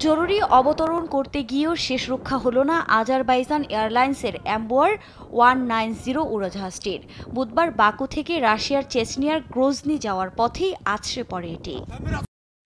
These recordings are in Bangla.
জরুরি অবতরণ করতে গিয়েও শেষ রক্ষা হলো না আজারবাইজান এয়ারলাইন্সের এম্বোয়ার 190 উড়োজাহাজটির। বুধবার বাকু থেকে রাশিয়ার চেচনিয়ার গ্রোজনি যাওয়ার পথেই আছড়ে পড়ে এটি।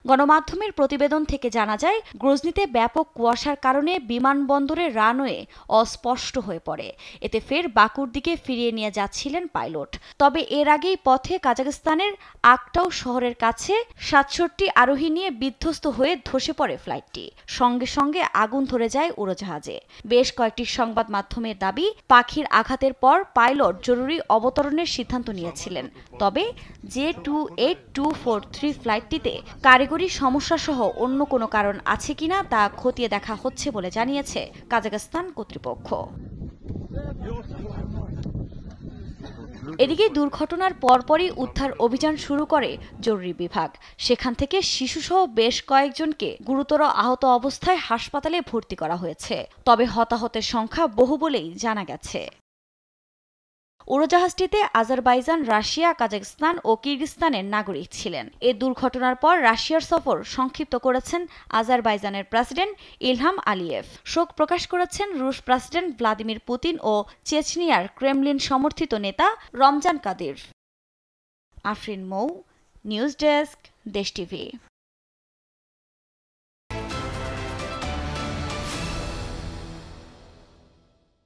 গণমাধ্যমের প্রতিবেদন থেকে জানা যায়, গ্রোজনিতে ব্যাপক কুয়াশার কারণে বিমানবন্দরের রানওয়ে অস্পষ্ট হয়ে পড়ে। এতে ফের বাকুর দিকে ফিরিয়ে নিয়ে যাচ্ছিলেন পাইলট। তবে এর আগেই পথে কাজাখস্তানের আকটাউ শহরের কাছে ৬৭ আরোহী নিয়ে বিধ্বস্ত হয়ে ধসে পড়ে ফ্লাইটটি। সঙ্গে সঙ্গে আগুন ধরে যায় উড়োজাহাজে। বেশ কয়েকটি সংবাদ মাধ্যমের দাবি, পাখির আঘাতের পর পাইলট জরুরি অবতরণের সিদ্ধান্ত নিয়েছিলেন। তবে J28243 ফ্লাইটটিতে কারিগরি সমস্যা সহ অন্য কোনো কারণ আছে কিনা তা খতিয়ে দেখা হচ্ছে বলে জানিয়েছে কাজাখস্তান কর্তৃপক্ষ। এদিকে দুর্ঘটনার পরপরই উদ্ধার অভিযান শুরু করে জরুরি বিভাগ। সেখান থেকে শিশুসহ বেশ কয়েকজনকে গুরুতর আহত অবস্থায় হাসপাতালে ভর্তি করা হয়েছে। তবে হতাহতের সংখ্যা বহু বলেই জানা গেছে। উড়োজাহাজটিতে আজারবাইজান, রাশিয়া, কাজাখস্তান ও কিরগিজস্তানের নাগরিক ছিলেন। এ দুর্ঘটনার পর রাশিয়ার সফর সংক্ষিপ্ত করেছেন আজারবাইজানের প্রেসিডেন্ট ইলহাম আলিয়েভ। শোক প্রকাশ করেছেন রুশ প্রেসিডেন্ট ভ্লাদিমির পুতিন ও চেচনিয়ার ক্রেমলিন সমর্থিত নেতা রমজান কাদির। আফরিন মৌ, নিউজ ডেস্ক, দেশ টিভি।